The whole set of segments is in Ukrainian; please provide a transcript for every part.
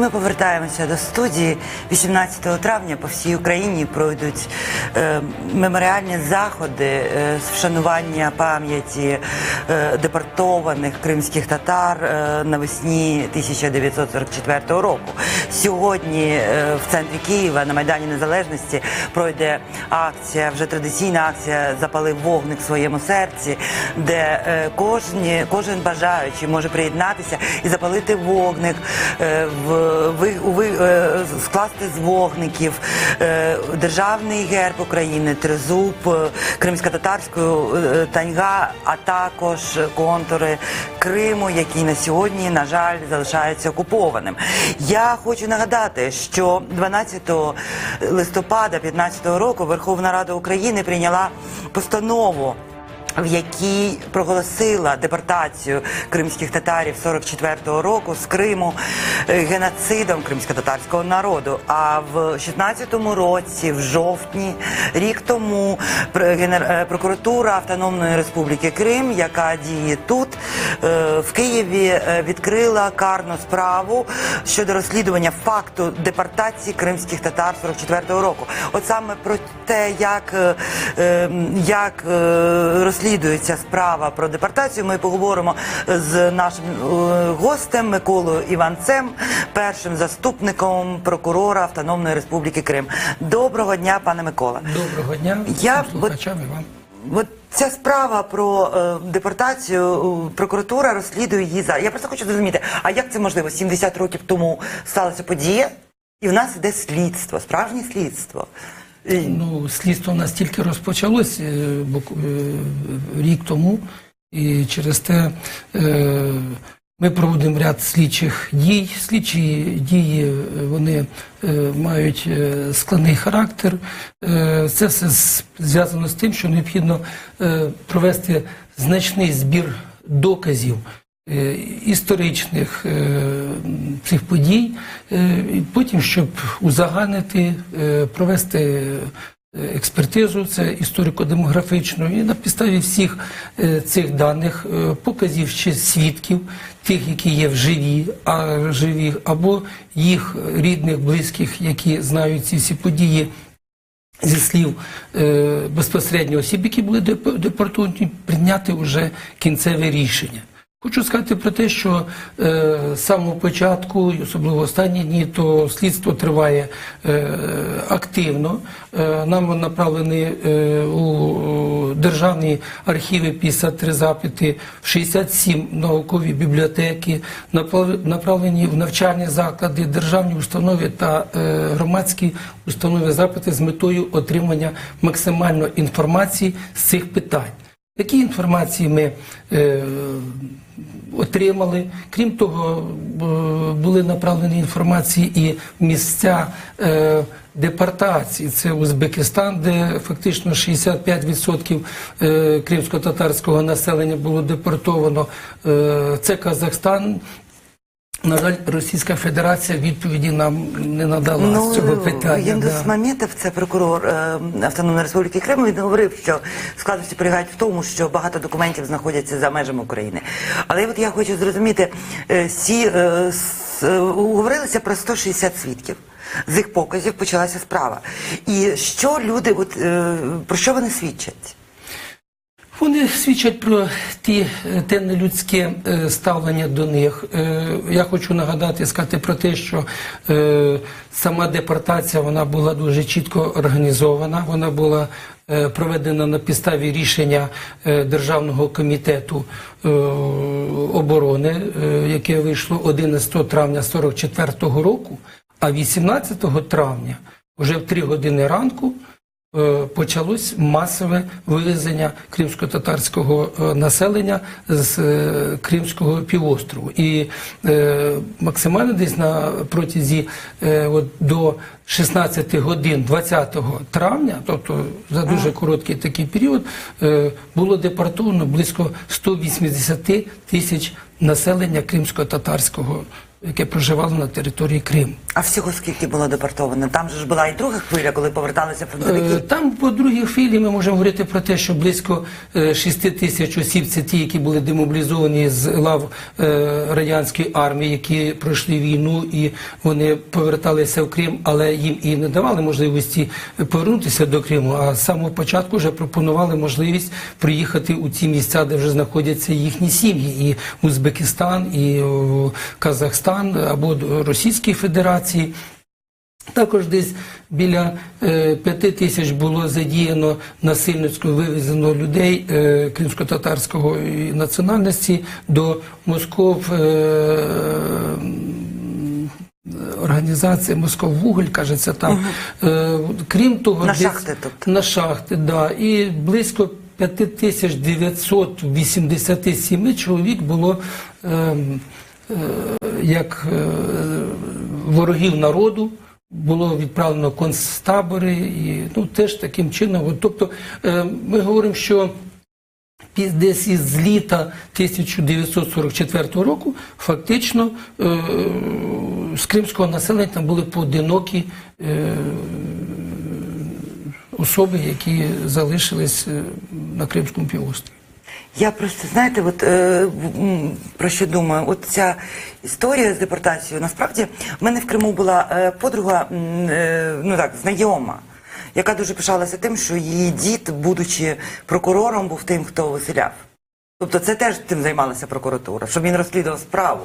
ми повертаємося до студії. 18 травня по всій Україні пройдуть меморіальні заходи з вшанування пам'яті депортованих кримських татар навесні 1944 року. Сьогодні в центрі Києва на Майдані Незалежності пройде акція, вже традиційна акція «Запали вогник в своєму серці», де кожен бажаючий може приєднатися і запалити вогник, скласти з вогників державний герб України, тризуб, кримсько-татарську таньга, а також контури Криму, який на сьогодні, на жаль, залишається окупованим. Я хочу нагадати, що 12 листопада 2015 року Верховна Рада України прийняла постанову, в якій проголосила депортацію кримських татарів 44-го року з Криму геноцидом кримсько-татарського народу. А в 16-му році, в жовтні, рік тому, прокуратура Автономної Республіки Крим, яка діє тут, в Києві, відкрила карну справу щодо розслідування факту депортації кримських татар 44-го року. От саме про те, як розслідується справа про депортацію, ми поговоримо з нашим гостем Миколою Іванцем, першим заступником прокурора Автономної Республіки Крим. Доброго дня, пане Микола. Доброго дня, слухачам і вам. От ця справа про депортацію, прокуратура розслідує її зараз. Я просто хочу зрозуміти, а як це можливо? 70 років тому сталася подія, і в нас іде слідство, справжнє слідство. Ну, слідство у нас тільки розпочалось рік тому, і через те ми проводимо ряд слідчих дій. Слідчі дії, вони мають складний характер. Це все зв'язано з тим, що необхідно провести значний збір доказів історичних цих подій, і потім, щоб узагальнити, провести експертизу, це історико-демографічну, і на підставі всіх цих даних, показів ще свідків, тих, які є живі, або їх рідних, близьких, які знають ці всі події, зі слів безпосередньо осіб, які були депортовані, прийняти вже кінцеве рішення. Хочу сказати про те, що з самого початку, і особливо останні дні, то слідство триває активно. Нам направлені у державні архіви 53 запити, в 67 наукові бібліотеки, направлені в навчальні заклади, державні установи та громадські установи запити з метою отримання максимально інформації з цих питань. Такі інформації ми отримали. Крім того, були направлені інформації і в місця депортації. Це Узбекистан, де фактично 65% кримсько-татарського населення було депортовано. Це Казахстан. На жаль, Російська Федерація відповіді нам не надала з цього питання. Єндус Мамєтов, це прокурор Автономної Республіки Крим, він говорив, що складності полягають в тому, що багато документів знаходяться за межами України. Але от я хочу зрозуміти, говорилося про 160 свідків. З їх показів почалася справа. І що люди, про що вони свідчать? Вони свідчать про те нелюдське ставлення до них. Я хочу нагадати, сказати про те, що сама депортація, вона була дуже чітко організована, вона була проведена на підставі рішення Державного комітету оборони, яке вийшло 11 травня 1944 року, а 18 травня, вже в 3 години ранку, почалось масове вивезення кримсько-татарського населення з Кримського півострову. І максимально десь на протязі до 16 годин 20 травня, тобто за дуже короткий такий період, було депортовано близько 180 тисяч населення кримсько-татарського, яке проживало на території Криму. А всього скільки було депортовано? Там же ж була і друга хвиля, коли поверталися фронтовики. Там по другій хвилі ми можемо говорити про те, що близько 6 тисяч осіб – це ті, які були демобілізовані з лав радянської армії, які пройшли війну, і вони поверталися в Крим, але їм і не давали можливості повернутися до Криму, а з самого початку вже пропонували можливість приїхати у ті місця, де вже знаходяться їхні сім'ї, і Узбекистан, і Казахстан, або Російській Федерації. Також десь біля 5 тисяч було задіяно насильницько вивезено людей кримсько-татарської національності до Москов, організація Москвавуголь, кажеться там. Крім того, На десь, шахти тобто? На шахти, да. І близько 5987 чоловік було як ворогів народу, було відправлено в концтабори, і теж таким чином. Тобто ми говоримо, що десь із літа 1944 року фактично з кримського населення там були поодинокі особи, які залишились на Кримському півострові. Я просто, знаєте, про що думаю, от ця історія з депортацією, насправді, в мене в Криму була подруга, знайома, яка дуже пишалася тим, що її дід, будучи прокурором, був тим, хто виселяв. Тобто це теж тим займалася прокуратура, щоб він розслідував справу,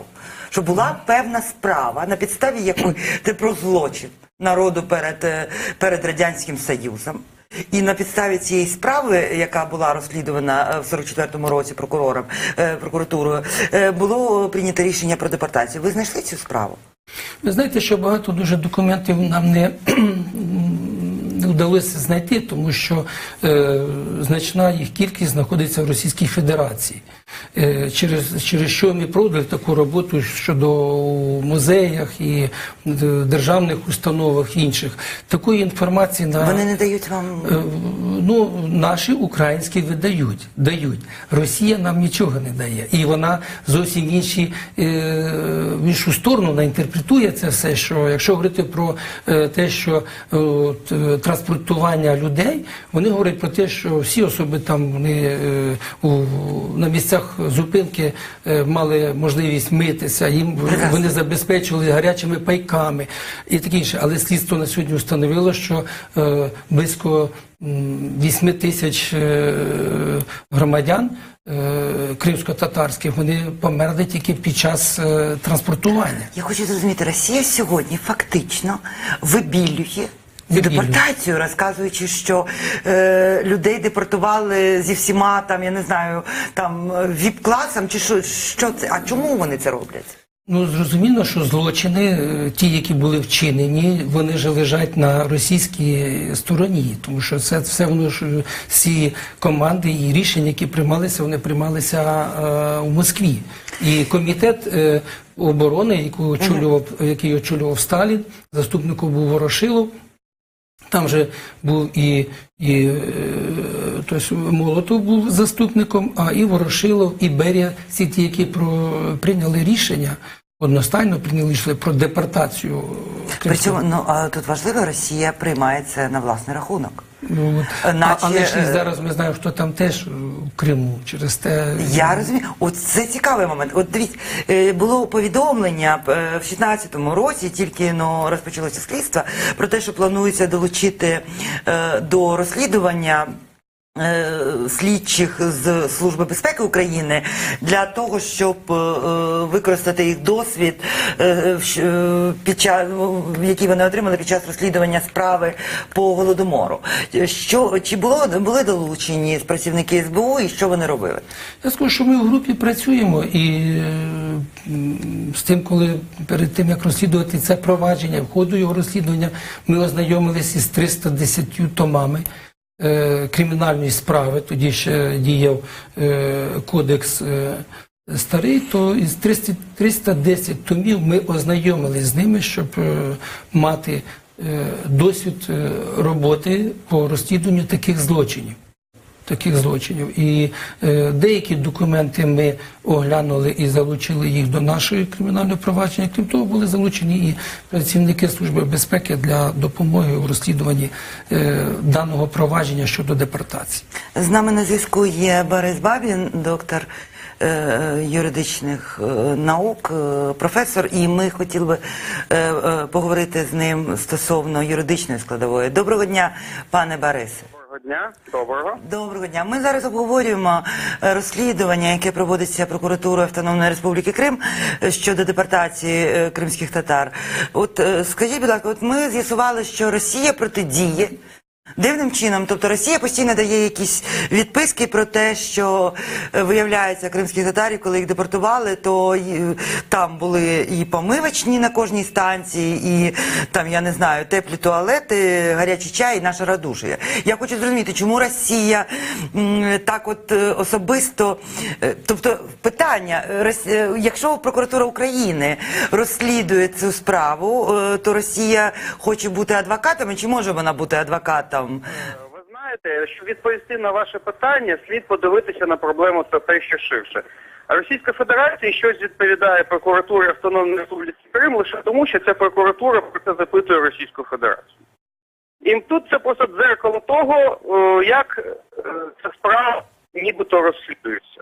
щоб була певна справа, на підставі якої ти про злочин народу перед Радянським Союзом. І на підставі цієї справи, яка була розслідувана в 44-му році прокуратурою, було прийнято рішення про депортацію. Ви знайшли цю справу? Ви знаєте, що багато дуже документів нам не вдалося знайти, тому що значна їх кількість знаходиться в Російській Федерації. Через що ми проводили таку роботу щодо музеях і державних установах і інших. Такої інформації Вони не дають вам? Наші українські дають. Росія нам нічого не дає. І вона зовсім в іншу сторону вона інтерпретує це все, що якщо говорити про те, що транспортування людей, вони говорять про те, що всі особи там вони на місцях зупинки мали можливість митися, їм вони забезпечували гарячими пайками і таке інше. Але слідство на сьогодні встановило, що близько 8 тисяч громадян кримсько-татарських, вони померли тільки під час транспортування. Я хочу зрозуміти, Росія сьогодні фактично вибілює депортацію, розказуючи, що людей депортували зі всіма, там, я не знаю, там, віп-класом, чи що це? А чому вони це роблять? Зрозуміло, що злочини, ті, які були вчинені, вони ж лежать на російській стороні, тому що це все воно ж всі команди і рішення, які приймалися, вони приймалися у Москві. І комітет оборони, який очолював Сталін, заступником був Ворошилов. Там же був тобто Молотов був заступником, а і Ворошилов, і Берія, всі ті, які прийняли рішення, одностайно прийняли рішення про депортацію. Причому, тут важливо, Росія приймає це на власний рахунок. Але ж зараз ми знаємо, що там теж в Криму через те... Я розумію. От це цікавий момент. От дивіться, було повідомлення в 16-му році, тільки розпочалося слідство, про те, що планується долучити до розслідування слідчих з Служби безпеки України для того, щоб використати їх досвід, який вони отримали під час розслідування справи по Голодомору. Чи були долучені працівники СБУ і що вони робили? Я скажу, що ми в групі працюємо і з тим, коли перед тим, як розслідувати це провадження, в ходу його розслідування, ми ознайомилися із 310 томами кримінальної справи, тоді ще діяв кодекс старий, то із 310 томів ми ознайомилися з ними, щоб мати досвід роботи по розслідуванню таких злочинів. таких злочинів. І деякі документи ми оглянули і залучили їх до нашої кримінального провадження. Крім того, були залучені і працівники Служби безпеки для допомоги у розслідуванні даного провадження щодо депортації. З нами на зв'язку є Борис Бабін, доктор юридичних наук, професор, і ми хотіли би поговорити з ним стосовно юридичної складової. Доброго дня, пане Борисе. Доброго дня. Доброго. Доброго дня. Ми зараз обговорюємо розслідування, яке проводиться прокуратурою Автономної Республіки Крим щодо депортації кримських татар. От скажіть, будь ласка, от ми з'ясували, що Росія протидіє дивним чином, тобто Росія постійно дає якісь відписки про те, що виявляється кримських татарів, коли їх депортували, то там були і помивочні на кожній станції, і там, я не знаю, теплі туалети, гарячий чай і наша радушія. Я хочу зрозуміти, чому Росія так от особисто, тобто питання, якщо прокуратура України розслідує цю справу, то Росія хоче бути адвокатом, чи може вона бути адвокатом? Ви знаєте, щоб відповісти на ваше питання, слід подивитися на проблему те, що ширше. Російська Федерація щось відповідає прокуратурі Автономної Республіки Крим лише тому, що ця прокуратура про це запитує Російську Федерацію. І тут це просто дзеркало того, як ця справа нібито розслідується.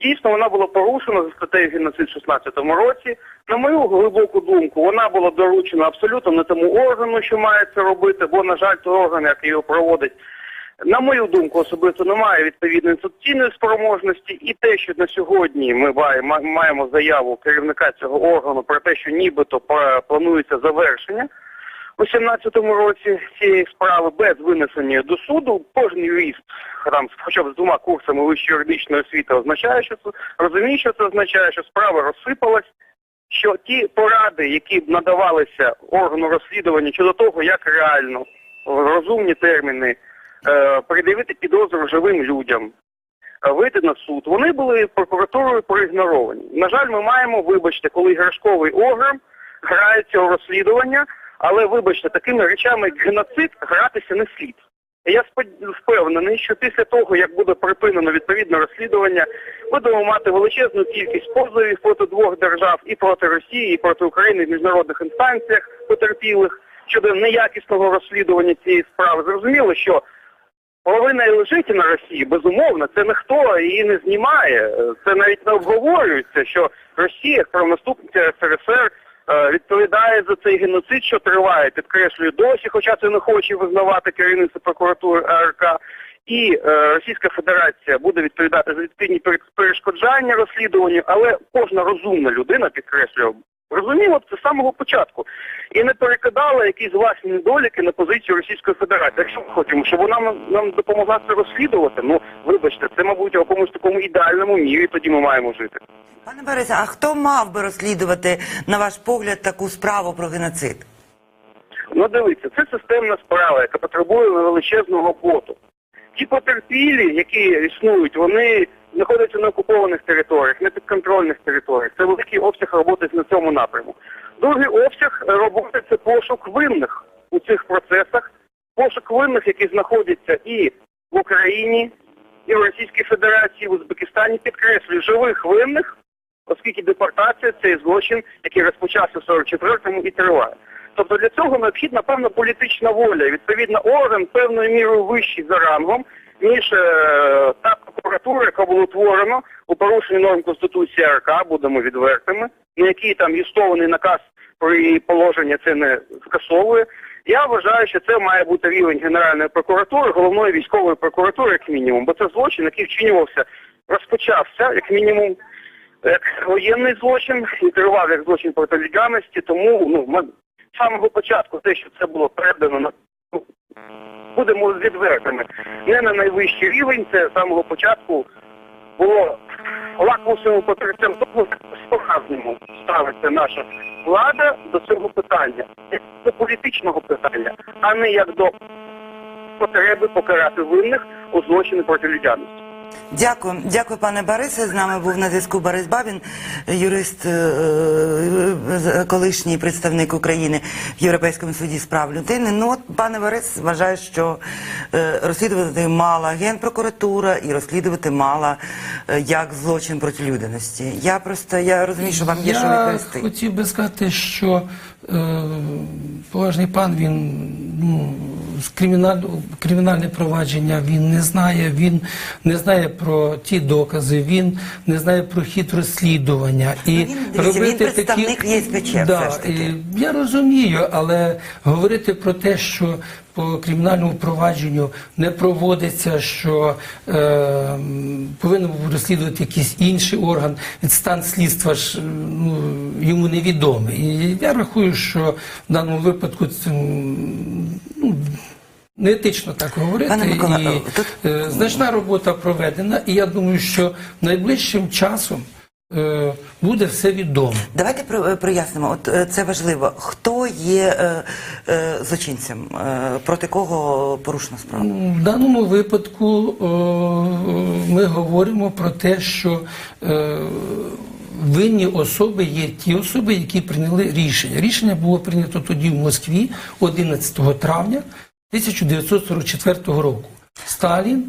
Дійсно, вона була порушена за статтею геноцид у 2016 році. На мою глибоку думку, вона була доручена абсолютно не тому органу, що має це робити, бо, на жаль, той орган, який його проводить, на мою думку, особисто немає відповідної інституційної спроможності. І те, що на сьогодні ми маємо заяву керівника цього органу про те, що нібито планується завершення у 2017 році цієї справи без винесення до суду, кожен юрист, там, хоча б з 2 курсами вищої юридичної освіти, розуміє, що це означає, що справа розсипалась, що ті поради, які б надавалися органу розслідування щодо того, як реально, в розумні терміни, пред'явити підозру живим людям, вийти на суд, вони були прокуратурою проігноровані. На жаль, ми маємо, вибачте, коли іграшковий ограм грається у розслідування, але, вибачте, такими речами, як геноцид, гратися не слід. Я впевнений, що після того, як буде припинено відповідне розслідування, будемо мати величезну кількість позовів проти 2 держав, і проти Росії, і проти України в міжнародних інстанціях потерпілих щодо неякісного розслідування цієї справи. Зрозуміло, що половина і лежить на Росії, безумовно, це ніхто її не знімає, це навіть не обговорюється, що Росія, як правонаступниця СРСР, відповідає за цей геноцид, що триває, підкреслюю, досі, хоча це не хоче визнавати керівництво прокуратури АРК, і Російська Федерація буде відповідати за відповідні перешкоджання розслідуванню, але кожна розумна людина, підкреслюю, розуміла б це з самого початку і не перекидала якісь власні недоліки на позицію Російської Федерації. Якщо ми хочемо, щоб вона нам допомогла це розслідувати, ну, вибачте, це, мабуть, в якомусь такому ідеальному мірі тоді ми маємо жити. Пане Борисе, а хто мав би розслідувати, на ваш погляд, таку справу про геноцид? Ну, дивіться, це системна справа, яка потребує величезного поту. Ті потерпілі, які існують, вони знаходяться на окупованих територіях, на підконтрольних територіях. Це великий обсяг роботи на цьому напрямку. Другий обсяг роботи – це пошук винних у цих процесах. Пошук винних, які знаходяться і в Україні, і в Російській Федерації, в Узбекистані, підкреслюю, живих винних, оскільки депортація – це злочин, який розпочався в 44-му і триває. Тобто для цього необхідна певна політична воля. І, відповідно, орган певною мірою вищий за рангом, ніж та прокуратура, яка була утворена у порушенні норм Конституції АРК, будемо відвертими, на який там юстований наказ про її положення це не скасовує. Я вважаю, що це має бути рівень Генеральної прокуратури, головної військової прокуратури, як мінімум, бо це злочин, який вчинювався, розпочався, як мінімум, як воєнний злочин і тривав як злочин проти людяності, тому, з самого початку те, що це було передано, будемо відвертими, не на найвищий рівень, це з самого початку було лакмусовим папірцем, тому по-разному ставиться наша влада до цього питання, як до політичного питання, а не як до потреби покарати винних у злочини проти людяності. Дякую, пане Борисе. З нами був на зв'язку Борис Бабін, юрист, колишній представник України в Європейському суді з прав людини. Ну от, пане Борис вважає, що розслідувати мала Генпрокуратура і розслідувати мала як злочин проти людяності. Я розумію, що вам є що відповісти. Я хотів би сказати, що поважний пан, він кримінальне провадження він не знає про ті докази, він не знає про хід розслідування. І він представник ЄСПЧ, все ж таки. Я розумію, але говорити про те, що по кримінальному провадженню не проводиться, що повинен розслідувати якийсь інший орган, стан слідства ж йому невідомий. І я рахую, що в даному випадку неетично так говорити. Пане Микола, і значна робота проведена, і я думаю, що найближчим часом буде все відомо. Давайте прояснимо, от це важливо. Хто є злочинцем? Проти кого порушена справа? В даному випадку ми говоримо про те, що винні особи є ті особи, які прийняли рішення. Рішення було прийнято тоді в Москві 11 травня 1944 року. Сталін,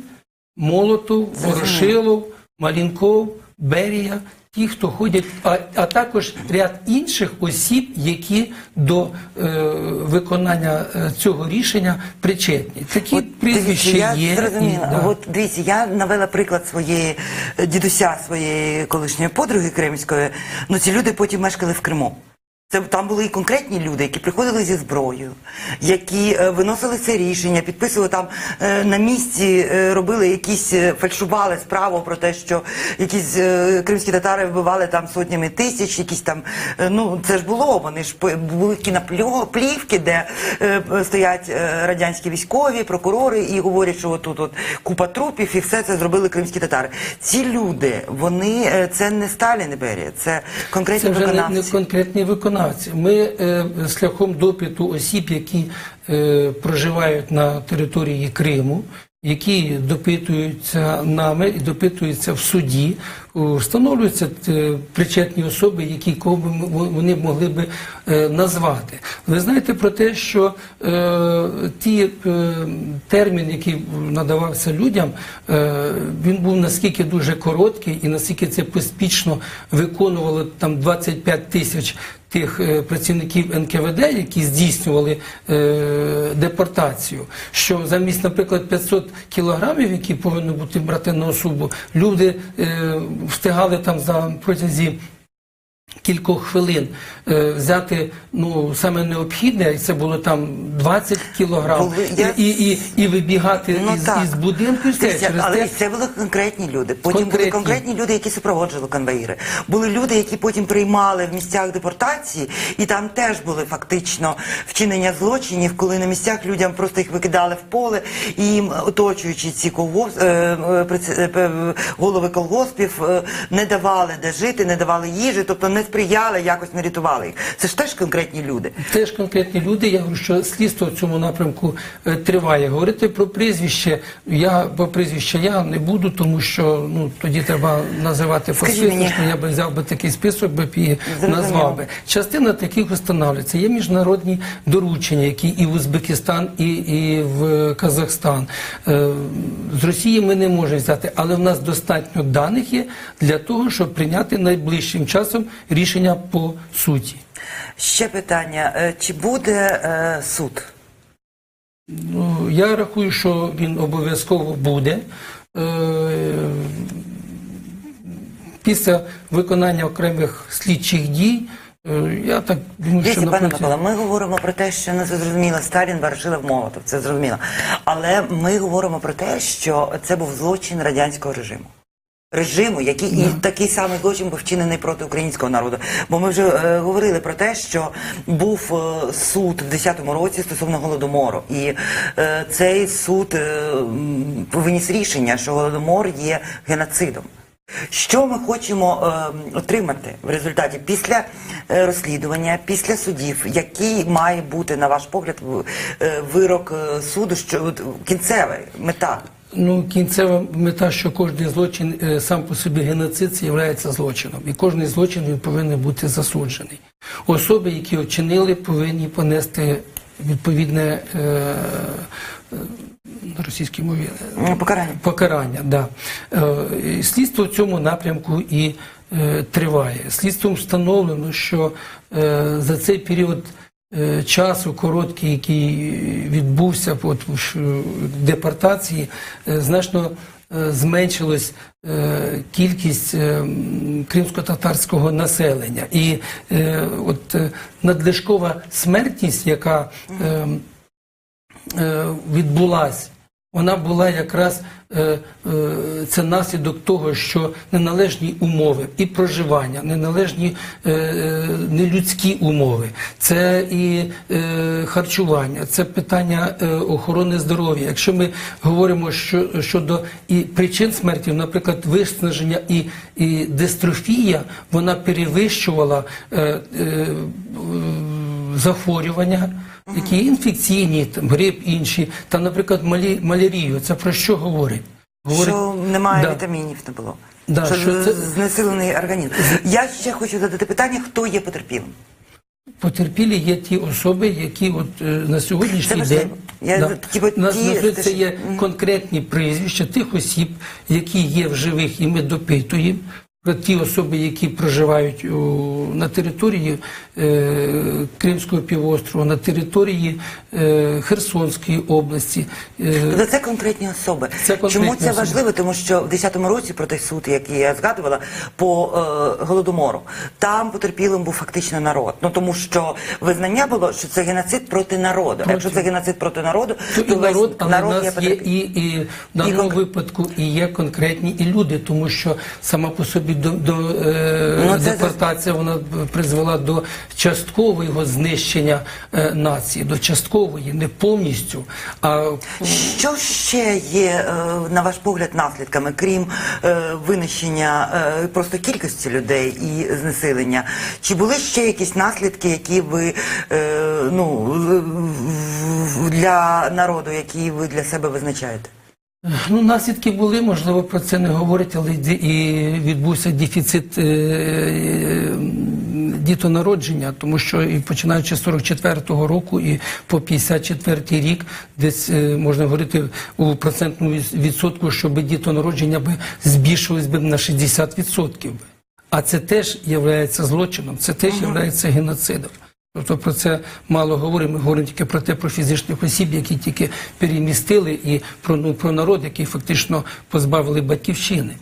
Молотов, Ворошилов, Малінков, Берія, ті, хто ходять, а також ряд інших осіб, які до виконання цього рішення причетні. Такі прізвища є. Зрозуміла. От дивіться, я навела приклад дідуся своєї колишньої подруги кримської. Ну, ці люди потім мешкали в Криму. Там були і конкретні люди, які приходили зі зброєю, які виносили це рішення, підписували там на місці, робили якісь, фальшували справу про те, що якісь кримські татари вбивали там сотнями тисяч, якісь там, ну це ж було, вони ж були кіноплівки, де стоять радянські військові, прокурори і говорять, що отут от купа трупів і все це зробили кримські татари. Ці люди, вони, це не Сталін і Берія, це конкретні виконавці. Це вже не конкретні виконавці. Ми шляхом допиту осіб, які проживають на території Криму, які допитуються нами і допитуються в суді, встановлюються причетні особи, які кого вони могли би назвати. Ви знаєте про те, що термін, який надавався людям, він був наскільки дуже короткий і наскільки це поспішно виконувало там 25 тисяч тих працівників НКВД, які здійснювали депортацію, що замість, наприклад, 500 кілограмів, які повинні бути брати на особу, люди встигали там протязі кількох хвилин взяти саме необхідне, і це було там 20 кілограм, і вибігати із будинку. Але це були конкретні люди. Потім були конкретні люди, які супроводжували конвоїри. Були люди, які потім приймали в місцях депортації, і там теж були фактично вчинення злочинів, коли на місцях людям просто їх викидали в поле, і їм оточуючи ці голови колгоспів не давали де жити, не давали їжі, тобто не сприяли, якось не рятували їх. Це ж теж конкретні люди. Теж конкретні люди. Я говорю, що слідство в цьому напрямку триває. Говорити про прізвище я не буду, тому що тоді треба називати по списку, що я би взяв би такий список, і назвав би. Частина таких встановлюється. Є міжнародні доручення, які і в Узбекистан, і в Казахстан. З Росії ми не можемо взяти, але в нас достатньо даних є для того, щоб прийняти найближчим часом рішення по суті. Ще питання. Чи буде суд? Я рахую, що він обов'язково буде. Після виконання окремих слідчих дій, я так думаю, що пане Микола, ми говоримо про те, що не зрозуміло, Сталін, Ворошилов, Молотов, це зрозуміло. Але ми говоримо про те, що це був злочин радянського режиму, який і такий самий злочин був вчинений проти українського народу. Бо ми вже говорили про те, що був суд в 10-му році стосовно Голодомору. І цей суд виніс рішення, що Голодомор є геноцидом. Що ми хочемо отримати в результаті після розслідування, після судів? Який має бути, на ваш погляд, вирок суду, що кінцева мета? Ну, кінцева мета, що кожен злочин сам по собі геноцид, це є злочином. І кожен злочин він повинен бути засуджений. Особи, які вчинили, повинні понести відповідне на російській мові покарання. Да. Слідство в цьому напрямку і триває. Слідством встановлено, що за цей період часу короткий, який відбувся в депортації, значно зменшилась кількість кримсько-татарського населення. І от надлишкова смертність, яка відбулась, вона була якраз це наслідок того, що неналежні умови і проживання, неналежні нелюдські умови, це і харчування, це питання охорони здоров'я. Якщо ми говоримо щодо і причин смерті, наприклад, виснаження і дистрофія, вона перевищувала захворювання, які інфекційні, там, грип, інші, та, наприклад, малярію. Це про що говорить? Що немає вітамінів не було. Да, що це знесилений організм. Я ще хочу задати питання, хто є потерпілим? Потерпілі є ті особи, які от на сьогоднішній день це є конкретні прізвища тих осіб, які є в живих, і ми допитуємо. Про ті особи, які проживають на території Кримського півострова, на території Херсонської області. Тобто це конкретні особи. Чому це важливо? Тому що в 10-му році про той суд, який я згадувала, по Голодомору, там потерпілим був фактично народ. Ну тому що визнання було, що це геноцид проти народу. А якщо це геноцид проти народу, то і народ, але народ в нас є і в даному випадку і є конкретні і люди, тому що сама по собі депортація вона призвела до часткового знищення нації, до часткової, не повністю. Що ще є, на ваш погляд, наслідками, крім винищення просто кількості людей і знесилення? Чи були ще якісь наслідки, які ви, для народу, які ви для себе визначаєте? Ну, наслідки були, можливо, про це не говорять, але і відбувся дефіцит дітонародження, тому що і починаючи з 44-го року і по 54-й рік, десь можна говорити у процентному відсотку, щоб дітонародження би збільшилось би на 60%. А це теж є злочином, це теж є геноцидом. Тобто про це мало говоримо, ми говоримо тільки про фізичних осіб, які тільки перемістили, і про народ, який фактично позбавили батьківщини.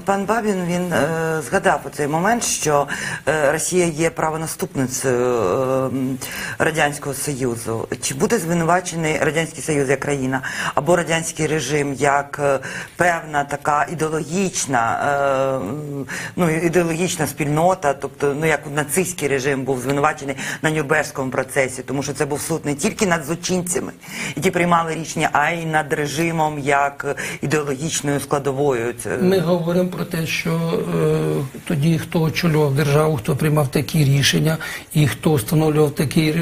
Пан Бабін, він згадав у цей момент, що Росія є правонаступницею Радянського Союзу. Чи буде звинувачений Радянський Союз як країна, або радянський режим як певна така ідеологічна спільнота, тобто, як нацистський режим був звинувачений на Нюрнберзькому процесі, тому що це був суд не тільки над злочинцями, які приймали рішення, а й над режимом як ідеологічною складовою. Ми говоримо про те, що тоді, хто очолював державу, хто приймав такі рішення і хто встановлював такий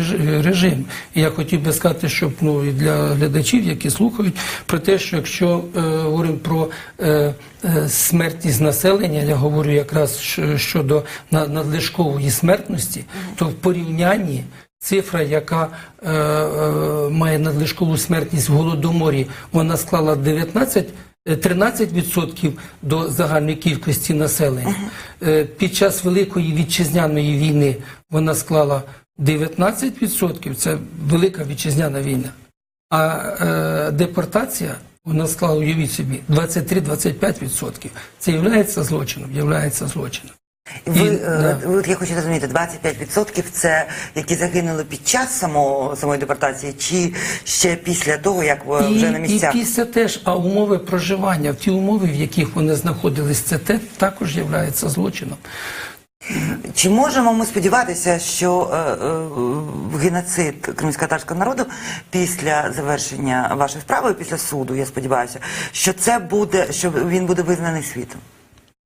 режим. І я хотів би сказати, щоб і для глядачів, які слухають, про те, що якщо говоримо про смертність населення, я говорю якраз щодо надлишкової смертності, то в порівнянні цифра, яка має надлишкову смертність в Голодоморі, вона склала 13% до загальної кількості населення. Під час Великої Вітчизняної війни вона склала 19%, це Велика Вітчизняна війна. А депортація, вона склала, уявіть собі, 23-25%. Це є злочином, Я хочу зрозуміти, 25% це які загинули під час самої депортації, чи ще після того, як вже на місцях? І після теж, а умови проживання, ті умови, в яких вони знаходились, це також є злочином. Чи можемо ми сподіватися, що геноцид кримськотатарського народу після завершення вашої справи, після суду, я сподіваюся, що він буде визнаний світом?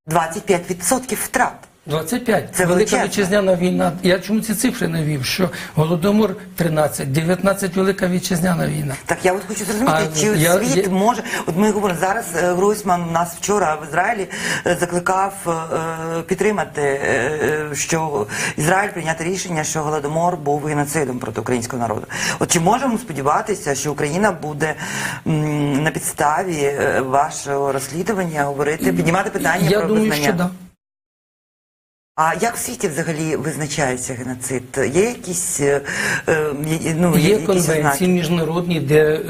25% втрат. 25. Це Велика величезно. вітчизняна війна. Я чому ці цифри навів? Що Голодомор 13, 19 Велика вітчизняна війна. Так я от хочу зрозуміти, А, чи я- світ може... От ми говоримо, зараз Гройсман нас вчора в Ізраїлі закликав підтримати, що Ізраїль прийняти рішення, що Голодомор був геноцидом проти українського народу. От чи можемо сподіватися, що Україна буде на підставі вашого розслідування говорити, піднімати питання Я про думаю, визнання? що да. А як в світі взагалі визначається геноцид? Є якісь Є якісь конвенції ознаки? міжнародні, де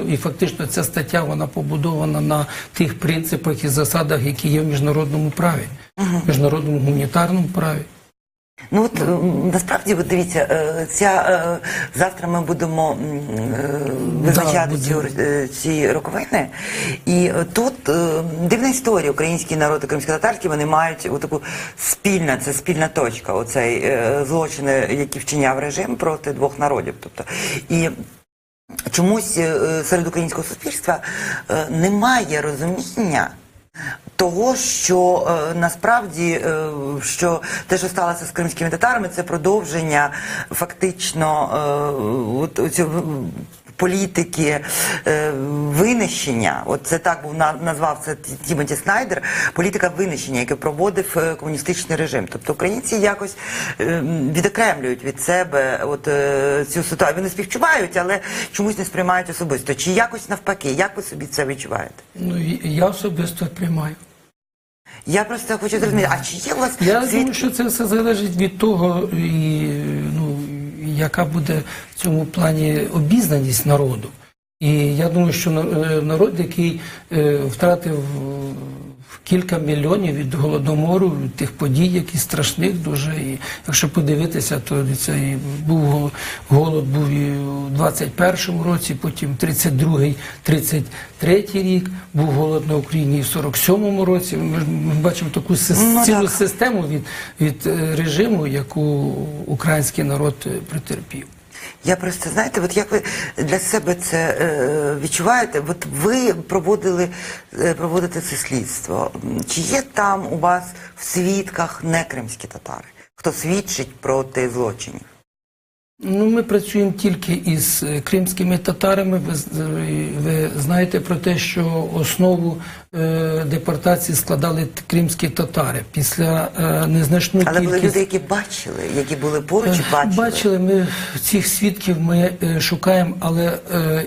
і фактично ця стаття вона побудована на тих принципах і засадах, які є в міжнародному праві, в міжнародному гуманітарному праві. Ну от насправді, от дивіться, завтра ми будемо визначати ці роковини, і тут дивна історія. Український народ і кримськотатарський, вони мають таку спільна точка, оцей злочини, які вчиняв режим проти двох народів. Тобто, і чомусь серед українського суспільства немає розуміння того, що насправді, що те, що сталося з кримськими татарами, це продовження фактично політики винищення. От це так був назвав це Тімоті Снайдер, політика винищення, яку проводив комуністичний режим. Тобто українці якось відокремлюють від себе цю ситуацію. Вони співчувають, але чомусь не сприймають особисто. Чи якось навпаки? Як ви собі це відчуваєте? Ну, я особисто приймаю. Я просто хочу зрозуміти, а чи є у вас Я думаю, що це все залежить від того, яка буде в цьому плані обізнаність народу. І я думаю, що народ, який втратив кілька мільйонів від Голодомору, від тих подій, які страшних дуже. І якщо подивитися, то цей голод був і у 21-му році, потім 32-й, 33-й рік, був голод на Україні і в 47-му році. Ми бачимо таку цілу систему від режиму, яку український народ претерпів. Я просто, знаєте, от як ви для себе це відчуваєте? От ви проводите це слідство. Чи є там у вас в свідках не кримські татари? Хто свідчить проти злочинів? Ну, ми працюємо тільки із кримськими татарами. Ви знаєте про те, що основу депортації складали кримські татари. Після незначну Але кількість... були люди, які бачили, які були поруч, бачили. Бачили, ми цих свідків ми шукаємо, але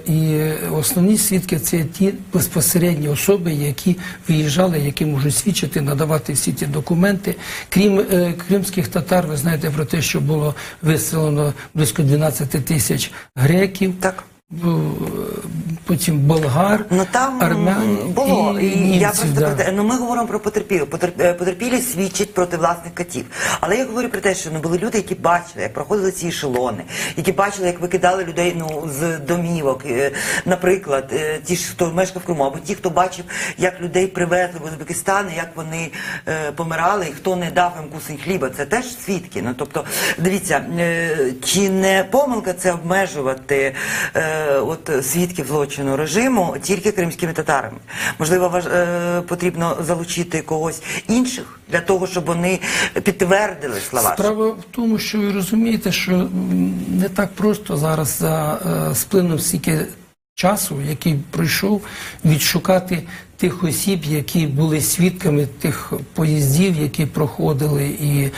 і основні свідки – це ті безпосередні особи, які виїжджали, які можуть свідчити, надавати всі ті документи. Крім кримських татар, ви знаєте про те, що було виселено близько 12 тисяч греків. Так. Потім болгар, армян було. І німців. Я просто ми говоримо про потерпілих. Потерпілі свідчать проти власних катів. Але я говорю про те, що були люди, які бачили, як проходили ці ешелони, які бачили, як викидали людей з домівок. Наприклад, ті, хто мешкав в Криму, або ті, хто бачив, як людей привезли в Узбекистан, як вони помирали, і хто не дав їм кусень хліба. Це теж свідки. Ну, тобто, дивіться, чи не помилка це обмежувати свідків злочину режиму тільки кримськими татарами? Можливо, потрібно залучити когось інших для того, щоб вони підтвердили слова? Справа в тому, що ви розумієте, що не так просто зараз за сплином стільки часу, який пройшов, відшукати тих осіб, які були свідками тих поїздів, які проходили, і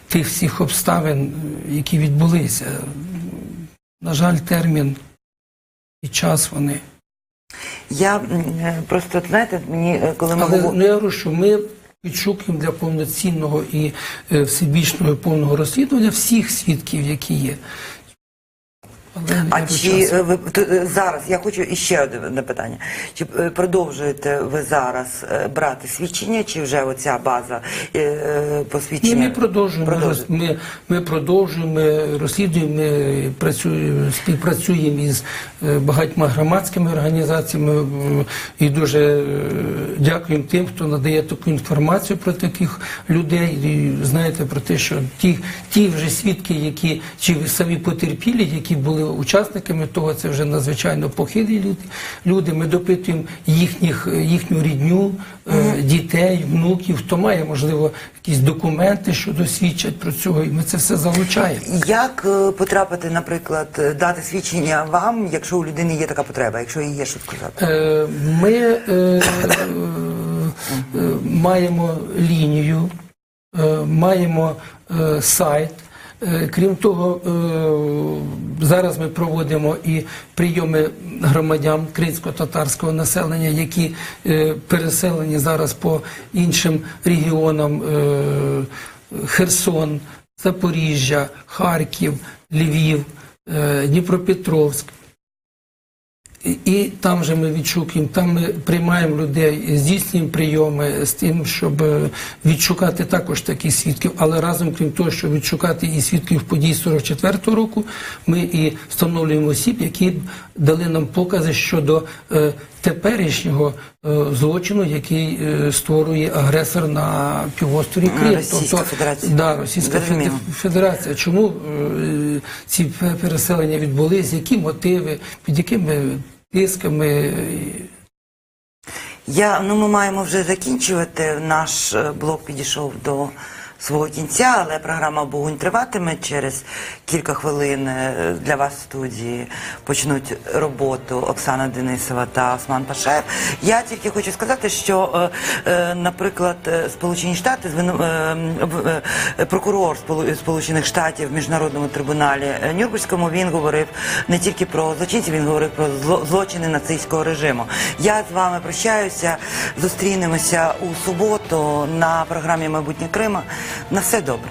тих всіх обставин, які відбулися. На жаль, термін і час вони. Я просто, знаєте, мені, коли ми говоримо... я говорю, що ми відшукуємо для повноцінного і всебічного і повного розслідування всіх свідків, які є. А чи ви зараз, я хочу іще одне питання, чи продовжуєте ви зараз брати свідчення, чи вже оця база посвідчення? Ми продовжуємо, ми продовжуємо, розслідуємо, співпрацюємо із багатьма громадськими організаціями і дуже дякуємо тим, хто надає таку інформацію про таких людей. І знаєте про те, що ті вже свідки, які, чи самі потерпілі, які були учасниками того, це вже надзвичайно похилі люди. Ми допитуємо їхню рідню, дітей, внуків, хто має, можливо, якісь документи, що досвідчать про цього, і ми це все залучаємо. Як потрапити, наприклад, дати свідчення вам, якщо у людини є така потреба, якщо їй є що сказати? Ми маємо лінію, маємо сайт. Крім того, зараз ми проводимо і прийоми громадян кримсько-татарського населення, які переселені зараз по іншим регіонам: Херсон, Запоріжжя, Харків, Львів, Дніпропетровськ. І там же ми відшукуємо, там ми приймаємо людей, здійснюємо прийоми з тим, щоб відшукати також таких свідків. Але разом, крім того, щоб відшукати і свідків подій 44-го року, ми і встановлюємо осіб, які дали нам покази щодо теперішнього злочину, який створює агресор на півострові Крим. Російська Федерація. Да, Російська Федерація. Чому ці переселення відбулись, які мотиви, під якими тисками? Ми маємо вже закінчувати. Наш блок підійшов до свого кінця, але програма «Бугунь» триватиме. Через кілька хвилин для вас в студії почнуть роботу Оксана Денисова та Осман Пашаєв. Я тільки хочу сказати, що, наприклад, Сполучені Штати, прокурор Сполучених Штатів в Міжнародному трибуналі Нюрнберзькому, він говорив не тільки про злочинців, він говорив про злочини нацистського режиму. Я з вами прощаюся, зустрінемося у суботу на програмі «Майбутнє Крима». На все добре.